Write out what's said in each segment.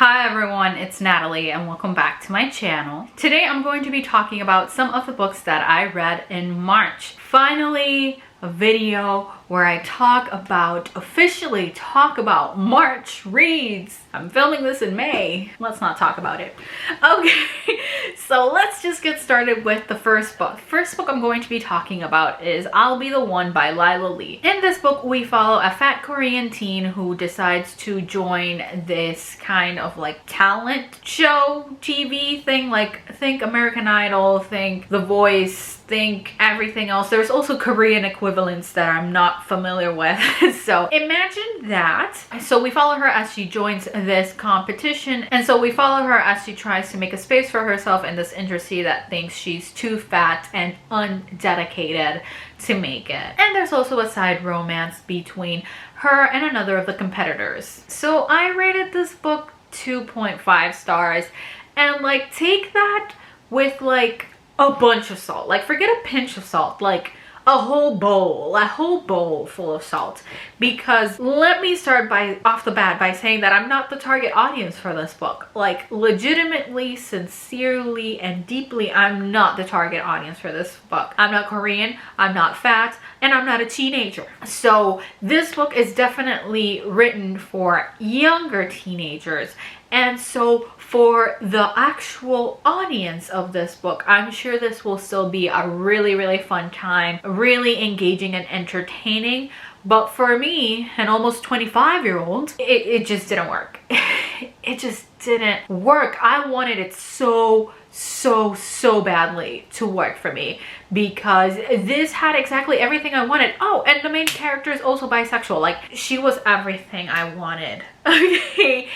Hi everyone, it's Natalie and welcome back to my channel. Today I'm going to be talking about some of the books that I read in March. Finally, a video where I officially talk about March reads. I'm filming this in May. Let's not talk about it. Okay, so let's just get started with the first book. First book I'm going to be talking about is I'll Be the One by Lila Lee. In this book, we follow a fat Korean teen who decides to join this kind of like talent show TV thing, like think American Idol, think The Voice, think everything else. There's also Korean equivalents that I'm not familiar with. So imagine that. So we follow her as she joins this competition, and so we follow her as she tries to make a space for herself in this industry that thinks she's too fat and undedicated to make it. And there's also a side romance between her and another of the competitors. So I rated this book 2.5 stars, and like take that with like a bunch of salt. Like forget a pinch of salt, like a whole bowl full of salt. Because let me start off the bat by saying that I'm not the target audience for this book. Like legitimately, sincerely, and deeply, I'm not the target audience for this book. I'm not Korean, I'm not fat, and I'm not a teenager. So this book is definitely written for younger teenagers. And so for the actual audience of this book, I'm sure this will still be a really fun time, really engaging and entertaining. But for me, an almost 25-year-old, it just didn't work. It just didn't work. I wanted it so badly to work for me, because this had exactly everything I wanted. Oh, and the main character is also bisexual. Like, she was everything I wanted. Okay,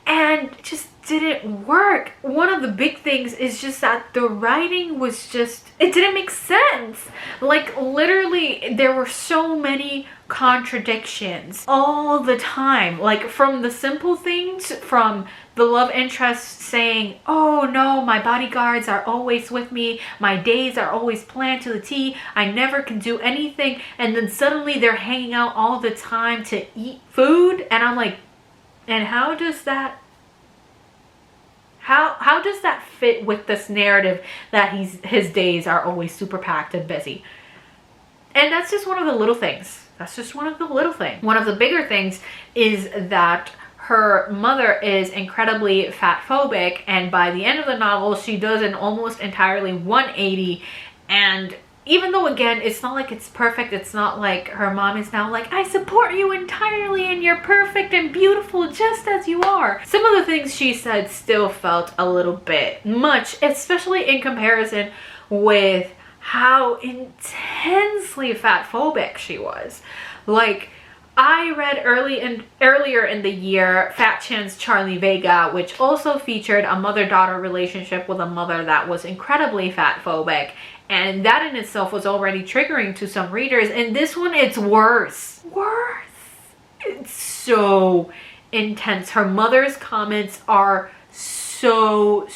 and it just didn't work. One of the big things is just that the writing was just, it didn't make sense. Like literally there were so many contradictions all the time. Like from the simple things, from the love interest saying, oh no, my bodyguards are always with me, my days are always planned to the T, I never can do anything, and then suddenly they're hanging out all the time to eat food, and I'm like, and how does that fit with this narrative that his days are always super packed and busy? And that's just one of the little things. That's just one of the little things. One of the bigger things is that her mother is incredibly fat phobic, and by the end of the novel she does an almost entirely 180. And even though again it's not like it's perfect, it's not like her mom is now like, I support you entirely and you're perfect and beautiful just as you are. Some of the things she said still felt a little bit much, especially in comparison with how intensely fat phobic she was. Like, I read earlier in the year Fat Chan's Charlie Vega, which also featured a mother-daughter relationship with a mother that was incredibly fat phobic, and that in itself was already triggering to some readers. And this one, it's worse. It's so intense. Her mother's comments are so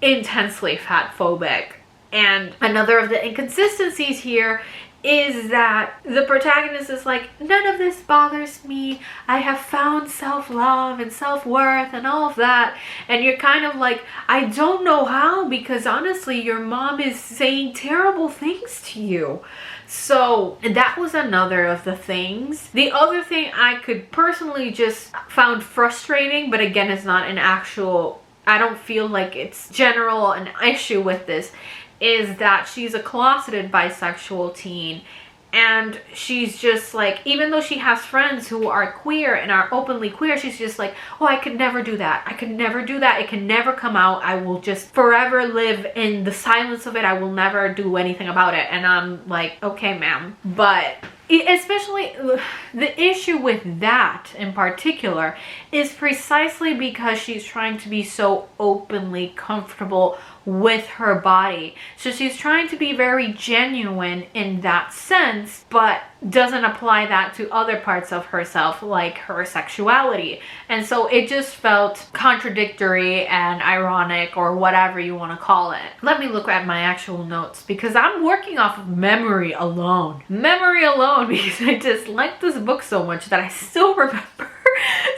intensely fat phobic. And another of the inconsistencies here is that the protagonist is like, none of this bothers me, I have found self-love and self-worth and all of that. And you're kind of like, I don't know how, because honestly your mom is saying terrible things to you. So that was another of the things. The other thing I could personally just found frustrating, but again it's not an actual, I don't feel like it's general an issue with this, is that she's a closeted bisexual teen, and she's just like, even though she has friends who are queer and are openly queer, she's just like, oh, I could never do that, I could never do that, it can never come out, I will just forever live in the silence of it, I will never do anything about it. And I'm like, okay ma'am. But especially the issue with that in particular is precisely because she's trying to be so openly comfortable with her body. So she's trying to be very genuine in that sense, but doesn't apply that to other parts of herself, like her sexuality. And so it just felt contradictory and ironic, or whatever you want to call it. Let me look at my actual notes, because I'm working off of memory alone, because I just liked this book so much that I still remember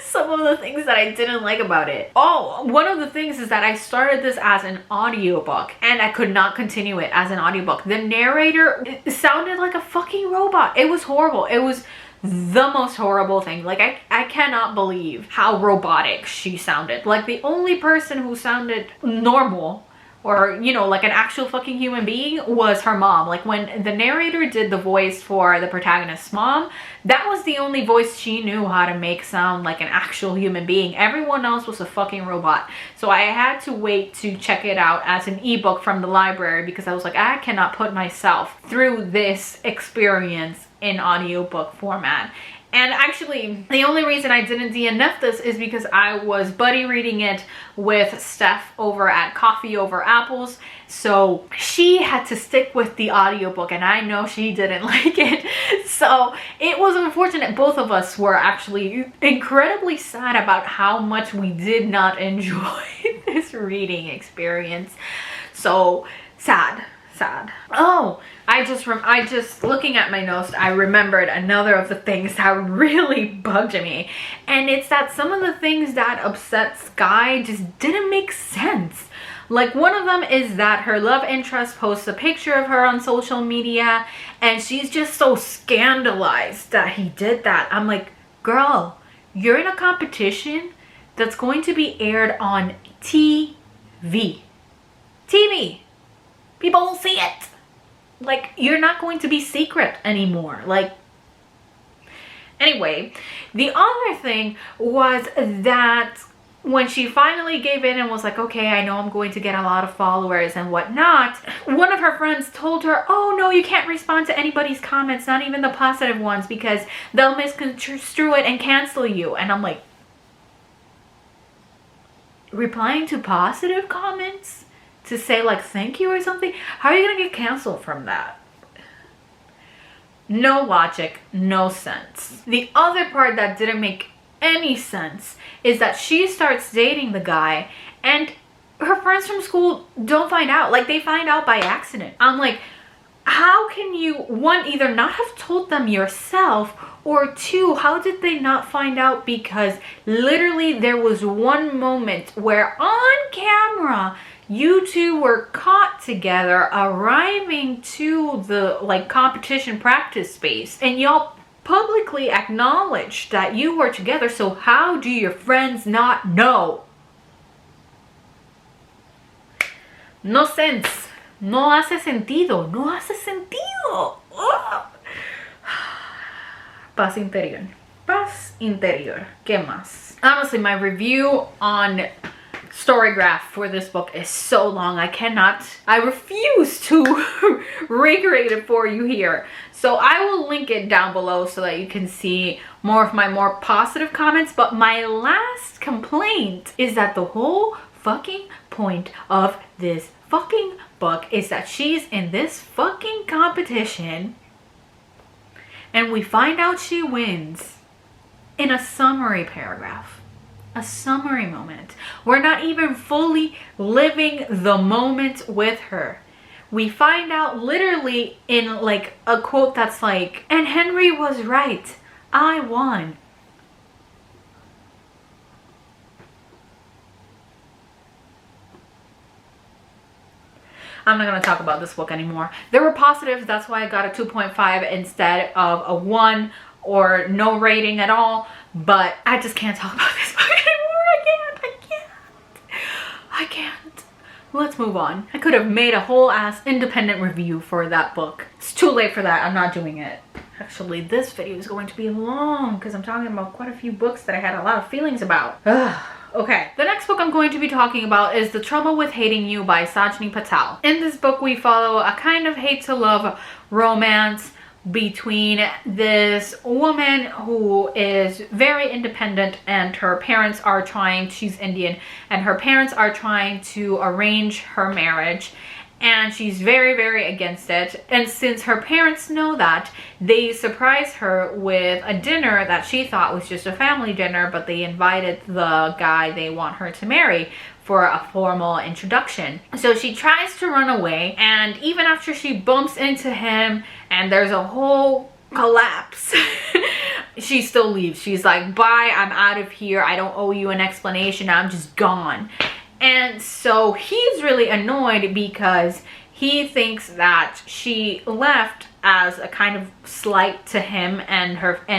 some of the things that I didn't like about it. Oh, one of the things is that I started this as an audiobook and I could not continue it as an audiobook. The narrator, it sounded like a fucking robot. It was horrible. It was the most horrible thing. Like, I cannot believe how robotic she sounded. Like, the only person who sounded normal, or, you know, like an actual fucking human being, was her mom. Like, when the narrator did the voice for the protagonist's mom, that was the only voice she knew how to make sound like an actual human being. Everyone else was a fucking robot. So I had to wait to check it out as an ebook from the library, because I was like, I cannot put myself through this experience in audiobook format. And actually, the only reason I didn't DNF this is because I was buddy reading it with Steph over at Coffee Over Apples. So she had to stick with the audiobook, and I know she didn't like it. So it was unfortunate. Both of us were actually incredibly sad about how much we did not enjoy this reading experience. So sad. Oh, I just looking at my notes, I remembered another of the things that really bugged me, and it's that some of the things that upset Skye just didn't make sense. Like, one of them is that her love interest posts a picture of her on social media, and she's just so scandalized that he did that. I'm like, girl, you're in a competition that's going to be aired on TV. People will see it. Like, you're not going to be secret anymore. Like, anyway, the other thing was that when she finally gave in and was like, okay, I know I'm going to get a lot of followers and whatnot, one of her friends told her, oh no, you can't respond to anybody's comments, not even the positive ones, because they'll misconstrue it and cancel you. And I'm like, replying to positive comments to say like thank you or something? How are you gonna get canceled from that? No logic, no sense. The other part that didn't make any sense is that she starts dating the guy and her friends from school don't find out. Like, they find out by accident. I'm like, how can you, one, either not have told them yourself, or two, how did they not find out? Because literally there was one moment where on camera you two were caught together arriving to the like competition practice space, and y'all publicly acknowledged that you were together. So how do your friends not know? No sense. No hace sentido. No hace sentido. Ugh. Paz interior. Paz interior. ¿Qué más? Honestly, my review on Storygraph for this book is so long. I refuse to recreate it for you here. So I will link it down below so that you can see more of my more positive comments. But my last complaint is that the whole fucking point of this fucking book is that she's in this fucking competition and we find out she wins in a summary paragraph. A summary moment. We're not even fully living the moment with her. We find out literally in like a quote that's like, and Henry was right, I won. I'm not going to talk about this book anymore. There were positives, that's why I got a 2.5 instead of a 1 or no rating at all. But I just can't talk about this book anymore. I can't. Let's move on. I could have made a whole ass independent review for that book. It's too late for that. I'm not doing it. Actually, this video is going to be long because I'm talking about quite a few books that I had a lot of feelings about. Okay, the next book I'm going to be talking about is The Trouble with Hating You by Sajni Patel. In this book, we follow a kind of hate-to-love romance between this woman who is very independent, and her parents are trying, she's Indian, and her parents are trying to arrange her marriage, and she's very, very against it. And since her parents know that, they surprise her with a dinner that she thought was just a family dinner, but they invited the guy they want her to marry for a formal introduction. So she tries to run away, and even after she bumps into him and there's a whole collapse she still leaves. She's like, bye, I'm out of here. I don't owe you an explanation. I'm just gone. And so he's really annoyed because he thinks that she left as a kind of slight to him and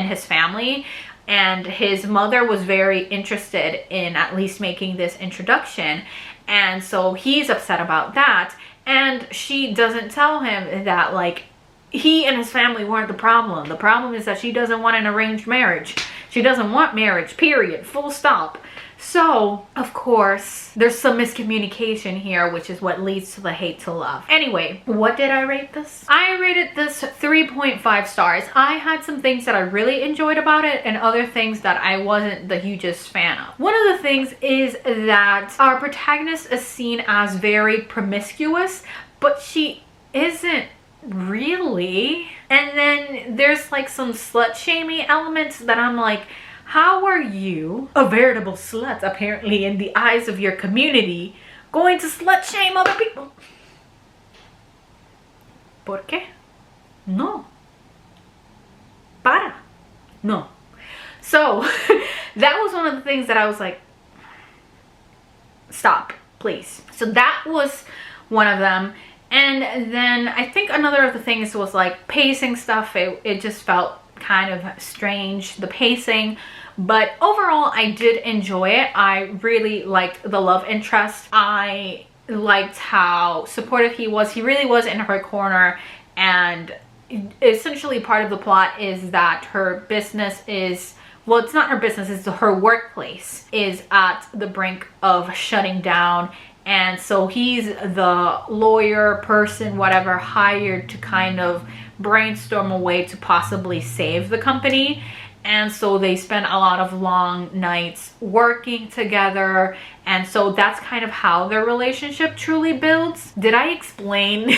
his family. And his mother was very interested in at least making this introduction. And so he's upset about that. And she doesn't tell him that, like, he and his family weren't the problem. The problem is that she doesn't want an arranged marriage. She doesn't want marriage, period, full stop. So, of course, there's some miscommunication here, which is what leads to the hate to love. Anyway, what did I rate this? I rated this 3.5 stars. I had some things that I really enjoyed about it and other things that I wasn't the hugest fan of. One of the things is that our protagonist is seen as very promiscuous, but she isn't really. And then there's like some slut-shaming elements that I'm like, how are you, a veritable slut apparently in the eyes of your community, going to slut shame other people? ¿Por qué? No. Para. No. So that was one of the things that I was like, stop, please. So that was one of them. And then I think another of the things was like pacing stuff. It just felt kind of strange, the pacing, but overall I did enjoy it. I really liked the love interest. I liked how supportive he was. He really was in her corner, and essentially part of the plot is that her business is, well, it's not her business, it's her workplace is at the brink of shutting down. And so he's the lawyer person, whatever, hired to kind of brainstorm a way to possibly save the company. And so they spend a lot of long nights working together. And so that's kind of how their relationship truly builds. Did I explain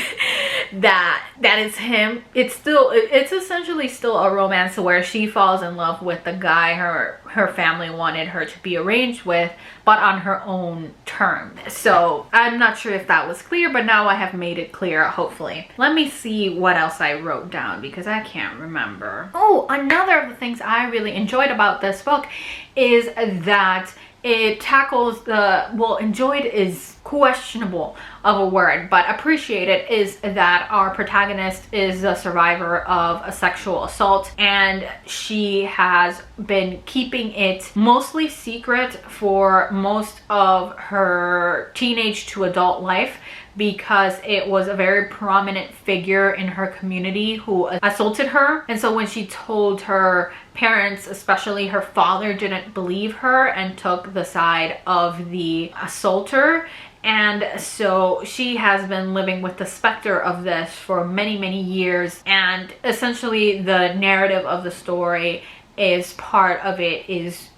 that it's him? It's essentially still a romance where she falls in love with the guy her family wanted her to be arranged with, but on her own terms. So I'm not sure if that was clear, but now I have made it clear, hopefully. Let me see what else I wrote down because I can't remember. Oh, another of the things I really enjoyed about this book is that it tackles the, well, enjoyed is questionable of a word, but appreciated is that our protagonist is a survivor of a sexual assault, and she has been keeping it mostly secret for most of her teenage to adult life because it was a very prominent figure in her community who assaulted her. And so when she told her parents, especially her father, didn't believe her and took the side of the assaulter. And so she has been living with the specter of this for many, many years. And essentially the narrative of the story is part of it is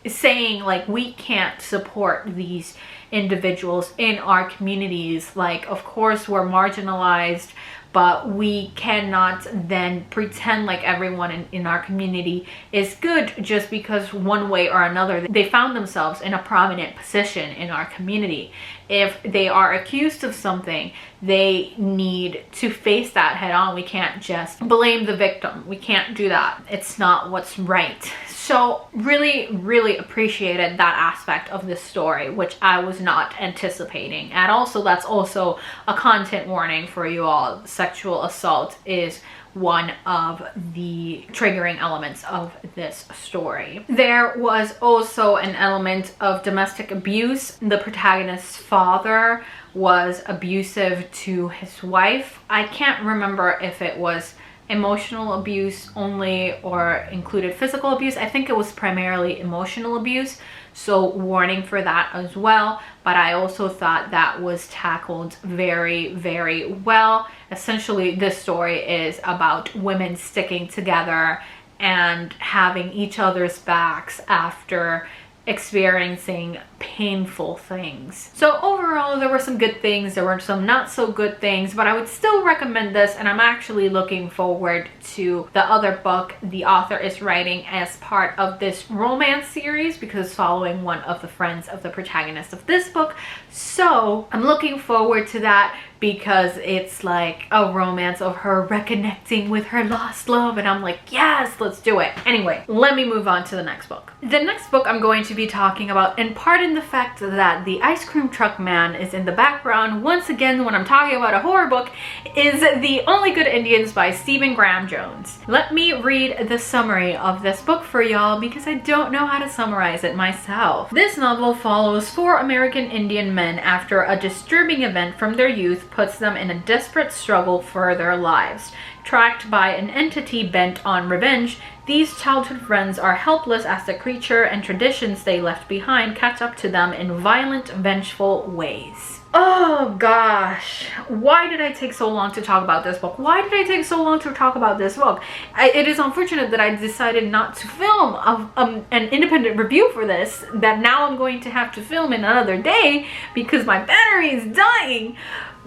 saying, like, we can't support these individuals in our communities. Like, of course we're marginalized, but we cannot then pretend like everyone in our community is good just because one way or another they found themselves in a prominent position in our community. If they are accused of something, they need to face that head on. We can't just blame the victim. We can't do that. It's not what's right. So really, really appreciated that aspect of this story, which I was not anticipating. And also, that's also a content warning for you all. Sexual assault is one of the triggering elements of this story. There was also an element of domestic abuse. The protagonist's father was abusive to his wife. I can't remember if it was emotional abuse only or included physical abuse. I think it was primarily emotional abuse, so warning for that as well. But I also thought that was tackled very, very well. Essentially, this story is about women sticking together and having each other's backs after experiencing painful things. So overall, there were some good things, there were some not so good things, but I would still recommend this, and I'm actually looking forward to the other book the author is writing as part of this romance series, because following one of the friends of the protagonist of this book. So I'm looking forward to that. because it's like a romance of her reconnecting with her lost love, and I'm like, yes, let's do it. Anyway, let me move on to the next book. The next book I'm going to be talking about, in part in the fact that the ice cream truck man is in the background once again when I'm talking about a horror book, is The Only Good Indians by Stephen Graham Jones. Let me read the summary of this book for y'all because I don't know how to summarize it myself. This novel follows 4 American Indian men after a disturbing event from their youth puts them in a desperate struggle for their lives. Tracked by an entity bent on revenge, these childhood friends are helpless as the creature and traditions they left behind catch up to them in violent, vengeful ways. Oh gosh, why did I take so long to talk about this book? Why did I take so long to talk about this book? It is unfortunate that I decided not to film an independent review for this, that now I'm going to have to film in another day because my battery is dying,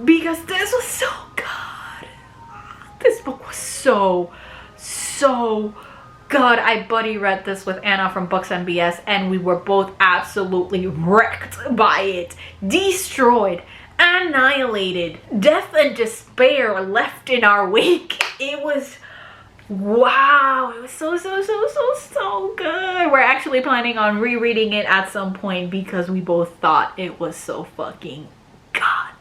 because this was so good. This book was so good. I buddy read this with Anna from Books MBS and we were both absolutely wrecked by it. Destroyed, annihilated, death and despair left in our wake. It was, wow, it was so good. We're actually planning on rereading it at some point because we both thought it was so fucking, god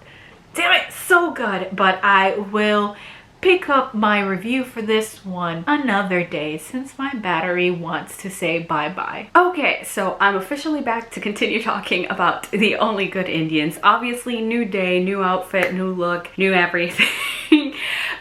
damn it, so good. But I will pick up my review for this one another day since my battery wants to say bye-bye. Okay, so I'm officially back to continue talking about The Only Good Indians. Obviously, new day, new outfit, new look, new everything.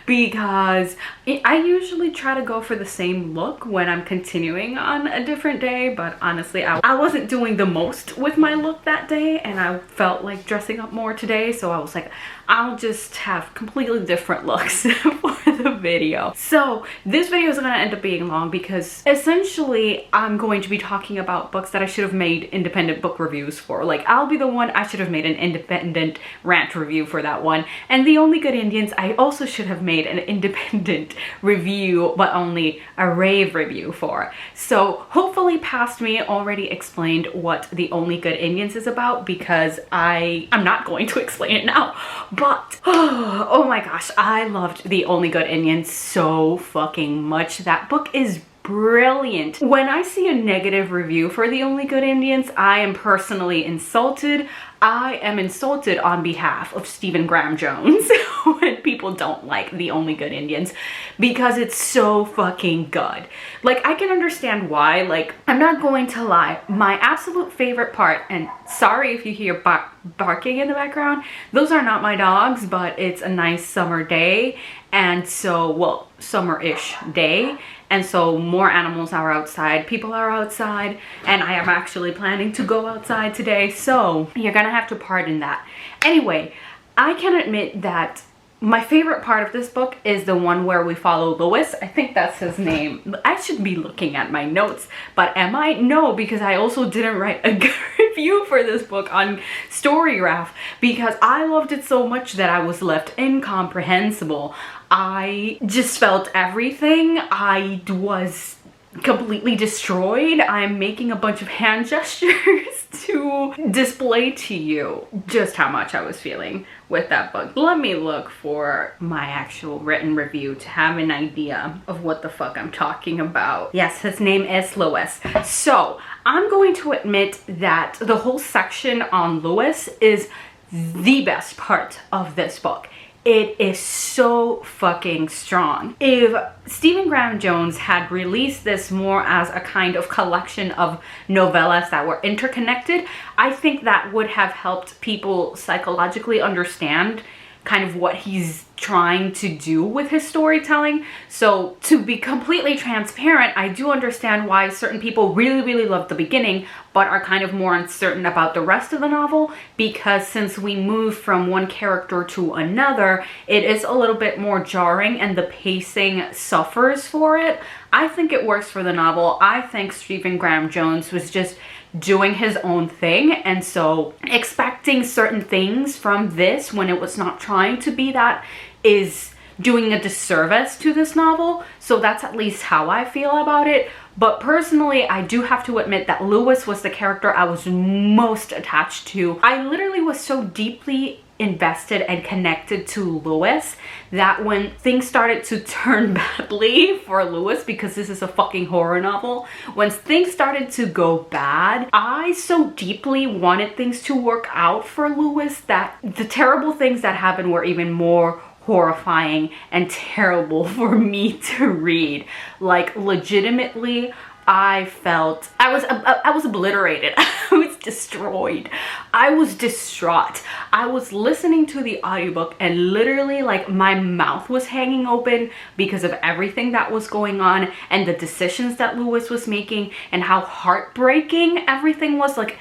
Because I usually try to go for the same look when I'm continuing on a different day, but honestly I wasn't doing the most with my look that day and I felt like dressing up more today, so I was like, I'll just have completely different looks for the video. So this video is gonna end up being long because essentially I'm going to be talking about books that I should have made independent book reviews for. Like, I'll be the one, I should have made an independent rant review for that one, and The Only Good Indians I also should have made an independent review, but only a rave review for. So hopefully past me already explained what The Only Good Indians is about, because I'm not going to explain it now. But oh my gosh, I loved The Only Good Indians so fucking much. That book is brilliant. When I see a negative review for The Only Good Indians, I am personally insulted. I am insulted on behalf of Stephen Graham Jones when people don't like The Only Good Indians, because it's so fucking good. Like, I can understand why. Like, I'm not going to lie, my absolute favorite part, and sorry if you hear barking in the background, those are not my dogs, but it's a nice summer day, and so, well, summer-ish day, and so more animals are outside, people are outside, and I am actually planning to go outside today, so you're gonna have to pardon that. Anyway, I can admit that my favorite part of this book is the one where we follow Louis. I think that's his name. I should be looking at my notes, but am I? No, because I also didn't write a good review for this book on Storygraph because I loved it so much that I was left incomprehensible. I just felt everything. I was completely destroyed. I'm making a bunch of hand gestures to display to you just how much I was feeling with that book. Let me look for my actual written review to have an idea of what the fuck I'm talking about. Yes, his name is Louis. So I'm going to admit that the whole section on Louis is the best part of this book. It is so fucking strong. If Stephen Graham Jones had released this more as a kind of collection of novellas that were interconnected, I think that would have helped people psychologically understand kind of what he's trying to do with his storytelling. So to be completely transparent, I do understand why certain people really love the beginning but are kind of more uncertain about the rest of the novel, because since we move from one character to another, it is a little bit more jarring and the pacing suffers for it. I think it works for the novel. I think Stephen Graham Jones was just doing his own thing, and so expecting certain things from this when it was not trying to be that is doing a disservice to this novel. So that's at least how I feel about it. But personally, I do have to admit that Louis was the character I was most attached to. I literally was so deeply invested and connected to Lewis that when things started to turn badly for Lewis, because this is a fucking horror novel, when things started to go bad, I so deeply wanted things to work out for Lewis that the terrible things that happened were even more horrifying and terrible for me to read. Like, legitimately, I felt I was obliterated. I was destroyed. I was distraught. I was listening to the audiobook and literally, like, my mouth was hanging open because of everything that was going on and the decisions that Lewis was making and how heartbreaking everything was. Like,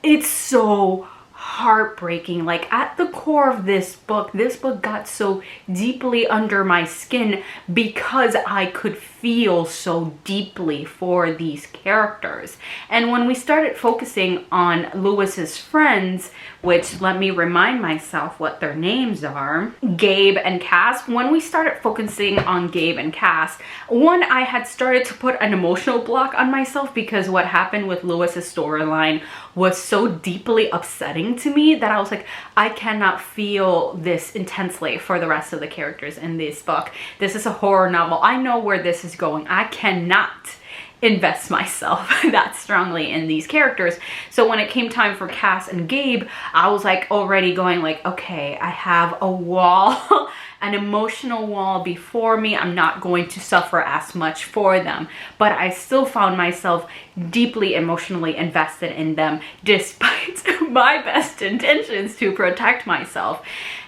it's so heartbreaking. Like, at the core of this book got so deeply under my skin because I could feel so deeply for these characters. And when we started focusing on Lewis's friends, which, let me remind myself what their names are, Gabe and Cass. When we started focusing on Gabe and Cass, one, I had started to put an emotional block on myself because what happened with Lewis's storyline was so deeply upsetting to me that I was like, I cannot feel this intensely for the rest of the characters in this book. This is a horror novel. I know where this is going. I cannot invest myself that strongly in these characters. So when it came time for Cass and Gabe, I was like already going like, okay, I have a wall, an emotional wall before me. I'm not going to suffer as much for them, but I still found myself deeply emotionally invested in them despite my best intentions to protect myself.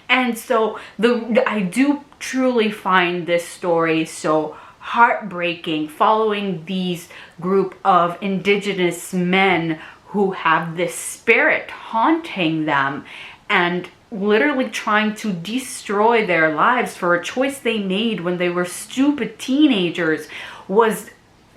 And so I do truly find this story so heartbreaking, following these group of indigenous men who have this spirit haunting them and literally trying to destroy their lives for a choice they made when they were stupid teenagers.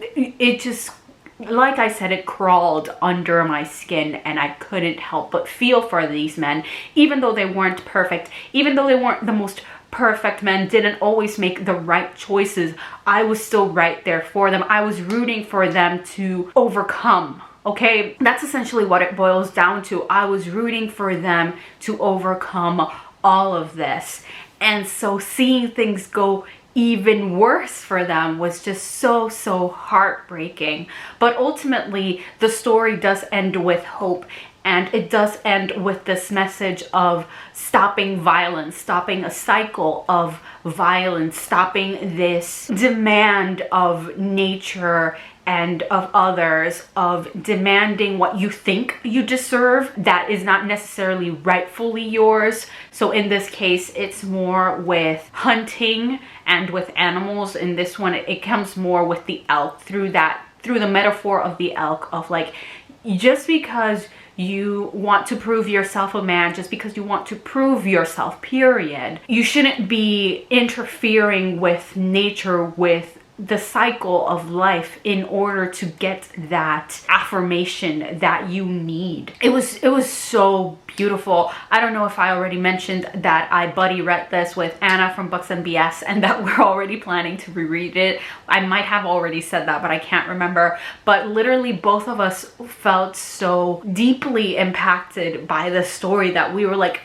It just, like I said, it crawled under my skin, and I couldn't help but feel for these men, even though they weren't perfect, even though they weren't the most perfect men, didn't always make the right choices. I was still right there for them. I was rooting for them to overcome. Okay, that's essentially what it boils down to. I was rooting for them to overcome all of this. And so seeing things go even worse for them was just so heartbreaking. But ultimately, the story does end with hope. And it does end with this message of stopping violence, stopping a cycle of violence, stopping this demand of nature and of others, of demanding what you think you deserve that is not necessarily rightfully yours. So in this case, it's more with hunting and with animals. In this one, it comes more with the elk, through the metaphor of the elk, of like, just because you want to prove yourself a man, just because you want to prove yourself, period, you shouldn't be interfering with nature, with the cycle of life, in order to get that affirmation that you need. It was so beautiful. I don't know if I already mentioned that I buddy read this with Anna from Books and BS, and that we're already planning to reread it. I might have already said that, but I can't remember. But literally both of us felt so deeply impacted by the story that we were like,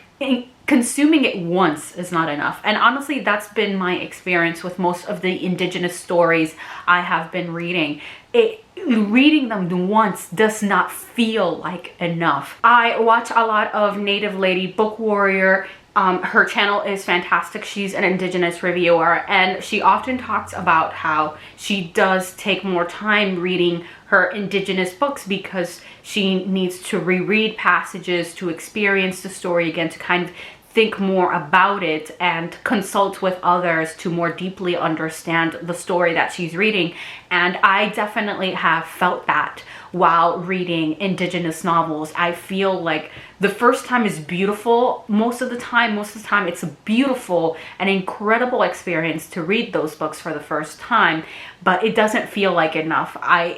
consuming it once is not enough. And honestly, that's been my experience with most of the indigenous stories I have been reading. Reading them once does not feel like enough. I watch a lot of Native Lady Book Warrior. Her channel is fantastic. She's an indigenous reviewer, and she often talks about how she does take more time reading her indigenous books because she needs to reread passages to experience the story again, to kind of think more about it and consult with others to more deeply understand the story that she's reading. And I definitely have felt that while reading indigenous novels. I feel like the first time is beautiful. Most of the time it's a beautiful and incredible experience to read those books for the first time, but it doesn't feel like enough.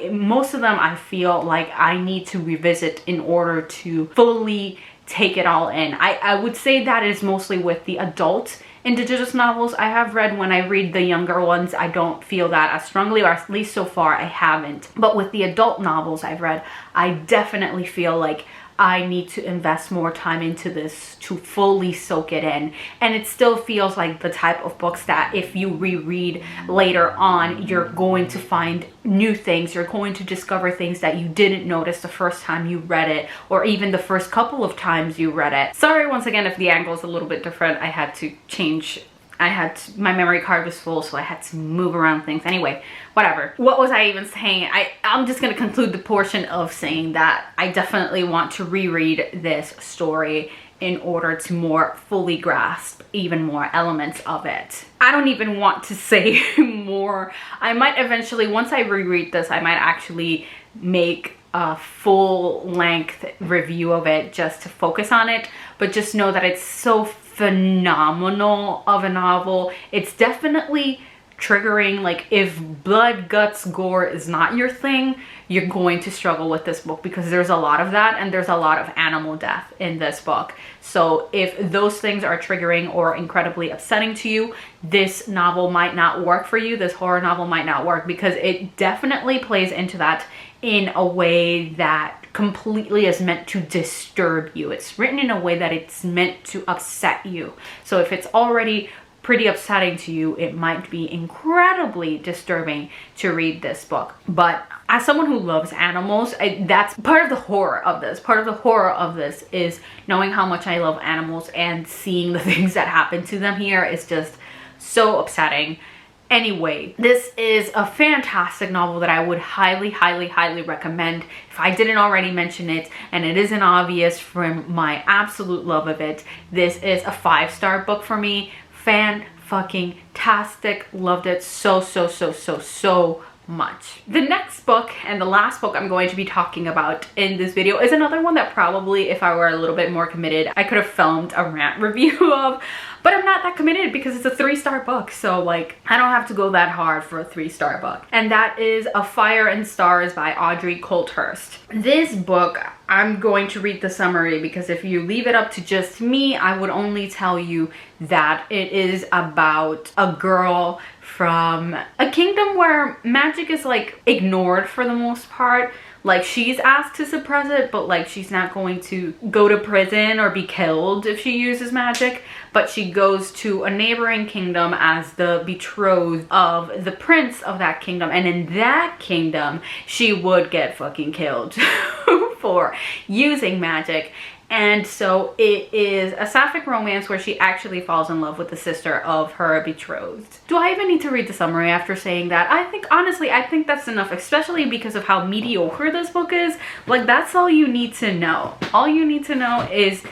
Most of them I feel like I need to revisit in order to fully take it all in. I would say that is mostly with the adult indigenous novels I have read. When I read the younger ones, I don't feel that as strongly, or at least so far I haven't. But with the adult novels I've read, I definitely feel like I need to invest more time into this to fully soak it in. And it still feels like the type of books that if you reread later on, you're going to find new things. You're going to discover things that you didn't notice the first time you read it, or even the first couple of times you read it. Sorry once again if the angle is a little bit different. I had to change. My memory card was full, so I had to move around things. Anyway, whatever. What was I even saying? I'm just gonna conclude the portion of saying that I definitely want to reread this story in order to more fully grasp even more elements of it. I don't even want to say more. I might eventually, once I reread this, I might actually make a full-length review of it just to focus on it, but just know that it's so phenomenal of a novel. It's definitely triggering. Like, if blood, guts, gore is not your thing, you're going to struggle with this book, because there's a lot of that, and there's a lot of animal death in this book. So if those things are triggering or incredibly upsetting to you, this novel might not work for you. This horror novel might not work, because it definitely plays into that in a way that completely is meant to disturb you. It's written in a way that it's meant to upset you. So if it's already pretty upsetting to you, it might be incredibly disturbing to read this book. But as someone who loves animals, that's part of the horror of this. Part of the horror of this is knowing how much I love animals, and seeing the things that happen to them here is just so upsetting. Anyway, this is a fantastic novel that I would highly, highly, highly recommend. If I didn't already mention it, and it isn't obvious from my absolute love of it, this is a 5-star book for me. Fan-fucking-tastic. Loved it so, so, so, so, so much. The next book, and the last book I'm going to be talking about in this video, is another one that probably, if I were a little bit more committed, I could have filmed a rant review of, but I'm not that committed because it's a 3-star book. So like, I don't have to go that hard for a 3-star book. And that is A Fire and Stars by Audrey Coulthurst. This book, I'm going to read the summary, because if you leave it up to just me, I would only tell you that it is about a girl from a kingdom where magic is like ignored for the most part. Like, she's asked to suppress it, but like, she's not going to go to prison or be killed if she uses magic. But she goes to a neighboring kingdom as the betrothed of the prince of that kingdom. And in that kingdom, she would get fucking killed for using magic. And so it is a sapphic romance where she actually falls in love with the sister of her betrothed. Do I even need to read the summary after saying that? I think, honestly, I think that's enough, especially because of how mediocre this book is. Like, that's all you need to know. All you need to know is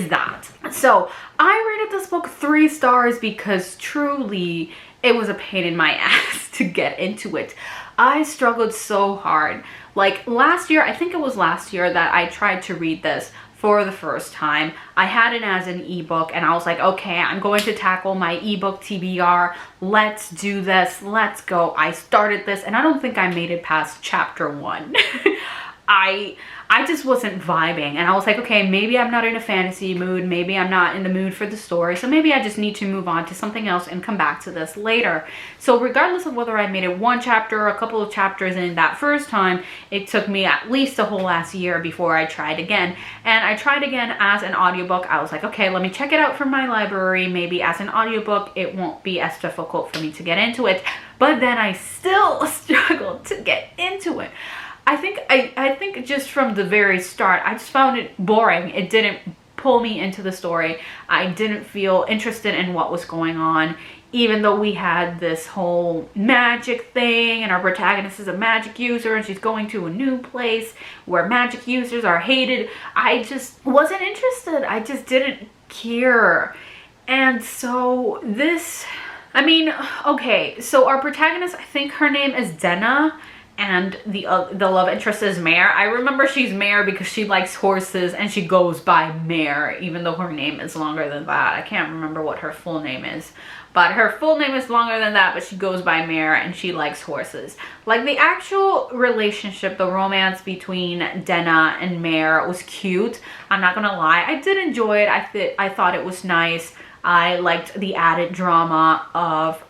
that. So I rated this book 3 stars because truly it was a pain in my ass to get into it. I struggled so hard. Like, last year, I think it was last year, that I tried to read this for the first time. I had it as an ebook, and I was like, okay, I'm going to tackle my ebook TBR. Let's do this. Let's go. I started this, and I don't think I made it past chapter 1. I just wasn't vibing, and I was like, okay, maybe I'm not in a fantasy mood, maybe I'm not in the mood for the story, so maybe I just need to move on to something else and come back to this later. So regardless of whether I made it 1 chapter or a couple of chapters in that first time, it took me at least a whole last year before I tried again. And I tried again as an audiobook. I was like, okay, let me check it out from my library. Maybe as an audiobook it won't be as difficult for me to get into it. But then I still struggled to get into it. I think just from the very start, I just found it boring. It didn't pull me into the story. I didn't feel interested in what was going on, even though we had this whole magic thing, and our protagonist is a magic user, and she's going to a new place where magic users are hated. I just wasn't interested. I just didn't care. And so this, I mean, okay, so our protagonist, I think her name is Denna, and the love interest is Mare. I remember she's Mare because she likes horses and she goes by Mare, even though her name is longer than that. I can't remember what her full name is, but her full name is longer than that, but she goes by Mare and she likes horses. Like, the actual relationship, the romance between Denna and Mare was cute. I'm not gonna lie, I did enjoy it. I thought it was nice. I liked the added drama of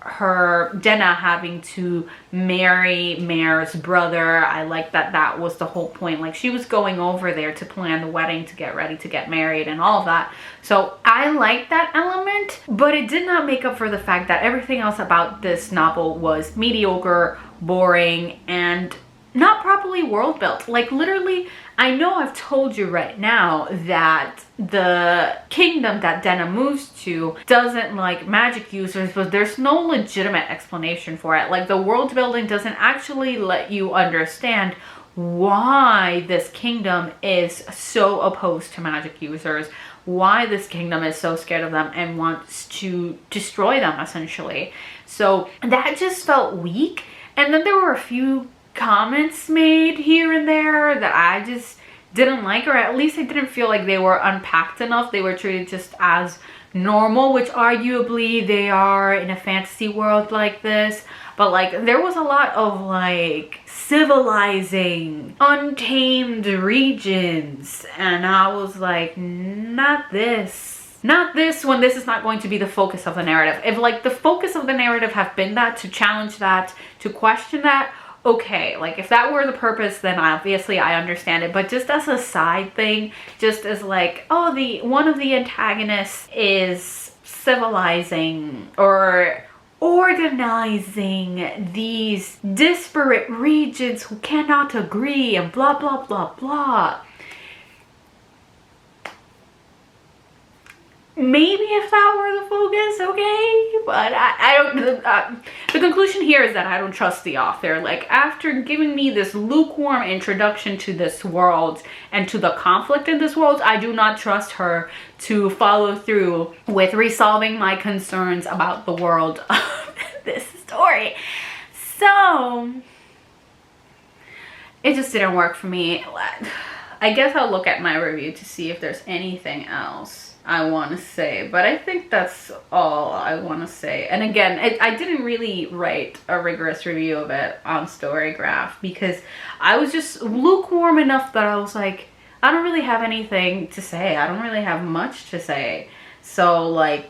Denna having to marry Mare's brother. I liked that that was the whole point. Like, she was going over there to plan the wedding, to get ready to get married and all of that. So I liked that element, but it did not make up for the fact that everything else about this novel was mediocre, boring, and not properly world built. Like, literally, I know I've told you right now that the kingdom that Denna moves to doesn't like magic users, but there's no legitimate explanation for it. Like, the world building doesn't actually let you understand why this kingdom is so opposed to magic users, why this kingdom is so scared of them and wants to destroy them, essentially. So that just felt weak. And then there were a few comments made here and there that I just didn't like, or at least I didn't feel like they were unpacked enough. They were treated just as normal, which arguably they are in a fantasy world like this. But like, there was a lot of like civilizing untamed regions, and I was like, not this, when this is not going to be the focus of the narrative. If like the focus of the narrative have been that, to challenge that, to question that, okay, like if that were the purpose, then obviously I understand it. But just as a side thing, just as like, oh, one of the antagonists is civilizing or organizing these disparate regions who cannot agree and blah blah blah blah. Maybe if that were the focus, okay, but I don't, the conclusion here is that I don't trust the author. Like, after giving me this lukewarm introduction to this world and to the conflict in this world, I do not trust her to follow through with resolving my concerns about the world of this story. So, it just didn't work for me. I guess I'll look at my review to see if there's anything else I want to say, but I think that's all I want to say. And again, I didn't really write a rigorous review of it on Storygraph because I was just lukewarm enough that I was like, I don't really have anything to say. I don't really have much to say. So like,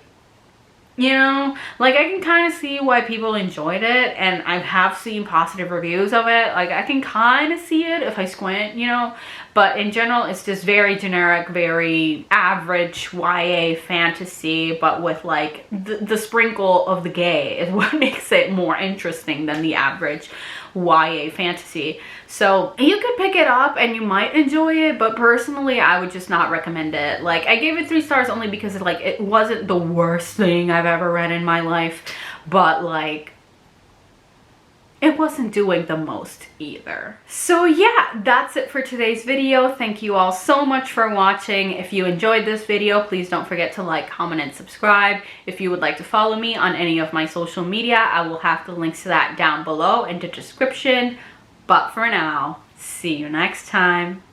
you know, like I can kind of see why people enjoyed it, and I have seen positive reviews of it. Like I can kind of see it if I squint, you know, but in general it's just very generic, very average YA fantasy, but with like the sprinkle of the gay is what makes it more interesting than the average YA fantasy. So you could pick it up and you might enjoy it, but personally I would just not recommend it. Like, I gave it 3 stars only because like it wasn't the worst thing I've ever read in my life, but like it wasn't doing the most either. So yeah, that's it for today's video. Thank you all so much for watching. If you enjoyed this video, please don't forget to like, comment, and subscribe. If you would like to follow me on any of my social media, I will have the links to that down below in the description. But for now, see you next time.